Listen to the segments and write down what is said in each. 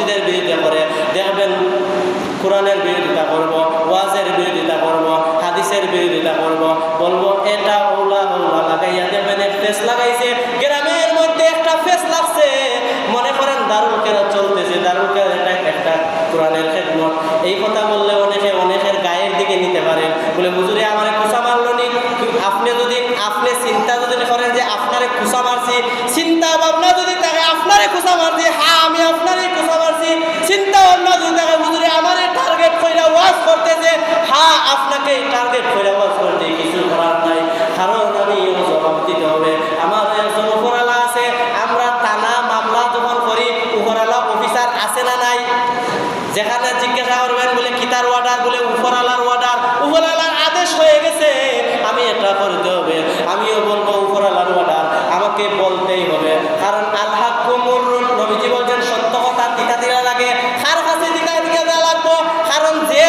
মসজিদের বিরোধিতা করে, দেখবেন কোরআনের বিরোধিতা করব, ওয়াজের বিরোধিতা করব, হাদিসের বিরোধিতা করব, বলবো এটা ওলা ওলা লাগাইয়া দেখবেন ফেস লাগাইছে, গ্রামের মধ্যে একটা ফেস লাগছে, মনে করেন দারুল কেরাত চলতেছে, দারুল কেরাত একটা কোরআনের খেদমত। এই কথা বললে অনেকের গায়ের দিকে নিতে পারেন, বলে হুজুরে আমারে কুসা মারলো নি। আপনি চিন্তা যদি করেন যে আপনারে কুসা মারছি, চিন্তা ভাবনা যদি থাকে আপনারে কুসা মারছি, হ্যাঁ আমি আপনারই কুসা মারছি, চিন্তা ভাবনা যদি থাকে হুজুরে আমারে টার্গেট কইরা ওয়াজ করতেছে, হ্যাঁ আপনাকে টার্গেট কইরা ওয়াজ করতে কিছু করার নাই, কারণ আমি জবাব দিতে হবে। আমার একজন উপরালা আছে, আমরা থানা মামলা যখন করি উপরালা অফিসার আছে না নাই, যেখানে জিজ্ঞাসা করবেন বলে কিতার অর্ডার, বলে উপরালার অর্ডার, উপরালার আদেশ হয়ে গেছে আমি এটা করতে হবে, আমিও বলবো উপরালার অর্ডার, আমাকে বলতেই হবে, কারণ আল্লাহ কুমুরুন নবীজি বলছেন সত্য কথা তিতা দিলা লাগে, কার কাছে তিতা দেওয়া লাগবো, কারণ যে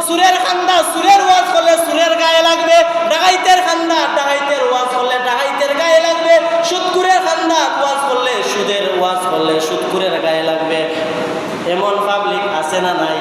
সুরের খান্দা সুরের ওয়াজ করলে সুরের গায়ে লাগবে, ডাকাইতের খান্দা ডাকাইতের ওয়াজ করলে ডাকাইতের গায়ে লাগবে, সুদকুরের খান্দা ওয়াজ করলে সুদের ওয়াজ করলে সুদকুরের গায়ে লাগবে। এমন পাবলিক আছে না নাই?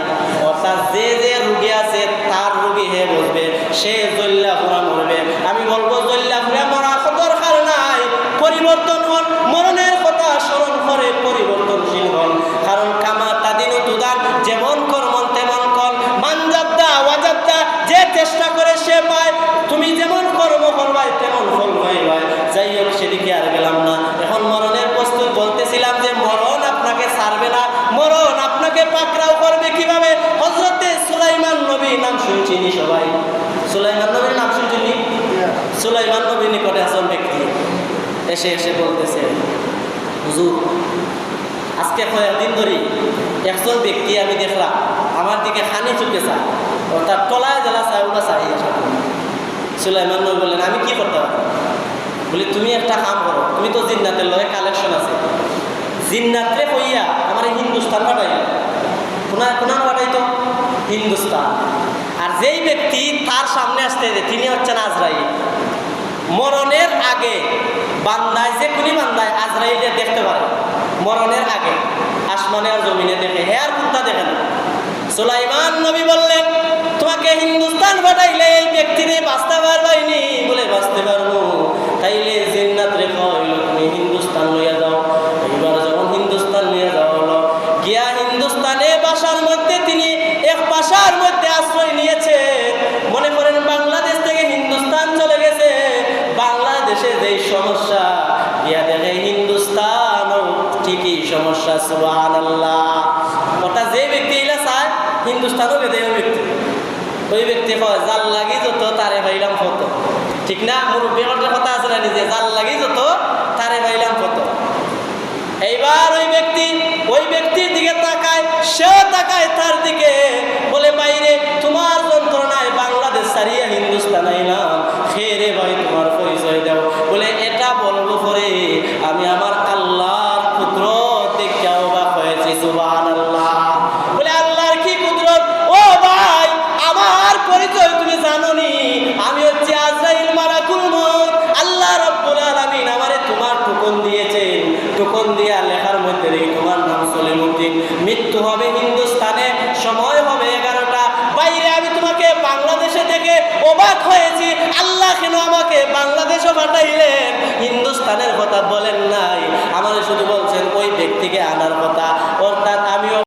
অর্থাৎ যে রুগী আছে তার রুগী হে বসবে, সে জল্লা পুরা মরবে। আমি বলবো জল্লা পুরা মরার দরকার নাই, পরিবর্তন হন, মরণের কথা স্মরণ করে পরিবর্তনশীল হন, কারণ কামা তাদিনু তুদান, যেমন কর্মন তেমন কর, মানজাদ্দা ওয়াজাদ্দা, যে চেষ্টা করে সে পায়, তুমি যেমন কর্ম করবাই তেমন ফল পাইবাই। যাই হোক সেদিকে আর গেলাম না, এখন মরণের প্রস্তুত বলতেছিলাম যে মরণ আপনাকে ছাড়বে না, মরণ আপনাকে পাকড়াও করবে কিভাবে? হযরতে সুলাইমান নবী নাম শুনছিনি সবাই? সুলাইমান নবীর নাম শুনছিনি? সুলাইমান নবীর নিকটে একজন ব্যক্তি এসে বলতেছে, হুজুর আজকে কয়েকদিন ধরে একজন ব্যক্তি আমি দেখলাম আমার দিকে খানি চুকে চায়, অর্থাৎ তলায় জ্বালা চায় ওটা চাই। সুলাইমান নবী বললেন আমি কি করতে পারি? বলি তুমি একটা কাম করো, তুমি তো জিন্নাতের লগে কালেকশন আছে, জিন্নাতে কইয়া আমার হিন্দুস্তান পাঠাই, কোনার পাঠাইতো হিন্দুস্তান। আর যেই ব্যক্তি তার সামনে আসতে তিনি হচ্ছেন আজরাইল। মরণের আগে বান্দায় যে কোনি বান্দায় আজরাইলে দেখতে পারে, মরণের আগে আসমানে আর জমিনে দেখে, হে আর কোনটা দেখে না। সুলাইমান নবী বললেন তোমাকে হিন্দুস্তান পাঠাইলে এই ব্যক্তিরে বাঁচতে পারবাইনি, বলে বাঁচতে পারবো, তাইলে জিন্নাত রেখা হইল তুমি হিন্দুস্তান লইয়া যাও। এইবার যখন হিন্দুস্তান লইয়া যাওয়া হলো, গিয়া হিন্দুস্তানে বাসার মধ্যে তিনি এক বাসার মধ্যে আশ্রয় নিয়েছে। মনে করেন বাংলাদেশ থেকে হিন্দুস্তান চলে গেছে, বাংলাদেশে যেই সমস্যা গিয়া দেখে হিন্দুস্তানও ঠিকই সমস্যা। সুবহানাল্লাহ। ওটা যে ব্যক্তি এলা চায় হিন্দুস্তানও গেছে ওই ব্যক্তি কয় জাল লাগি যত তারে ভাইলাম কত, ঠিক না? মুরব্বী কথা আছে না নিজে, জাল লাগি যত তারে ভাইলাম কত। এইবার ওই ব্যক্তির দিকে তাকায়, সেও তাকায় তার দিকে, বলে বাইরে তোমার যন্ত্রণায় বাংলাদেশ ছাড়িয়ে হিন্দুস্তান আইলাম, খেরে ভাই তোমার পরিচয় দাও। বলে এটা বলবো পরে আমি আমার আল্লাহর কুদরত দেখে অবাক হয়েছি। সুবহানাল্লাহ। বলে আল্লাহর কি কুদরত? ও ভাই আমার পরিচয় তুমি জানোনি, আমি হচ্ছে আজরাইল মালাকুল মউত। আল্লাহ রাব্বুল আলামিন আমারে তোমার টুকন দিয়েছেন, টুকন দিয়া লেখার মধ্যে রেখে তোমার নাম সলিমুদ্দিন, মৃত্যু হবে হিন্দুস্তানে, সময় হবে 11টা। বাইরে আমি তোমাকে বাংলাদেশে দেখে অবাক হয়েছি, আল্লাহ কেন আমাকে বাংলাদেশে পাঠাইলেন, হিন্দুস্তানের কথা বলেন নাই, আমার শুধু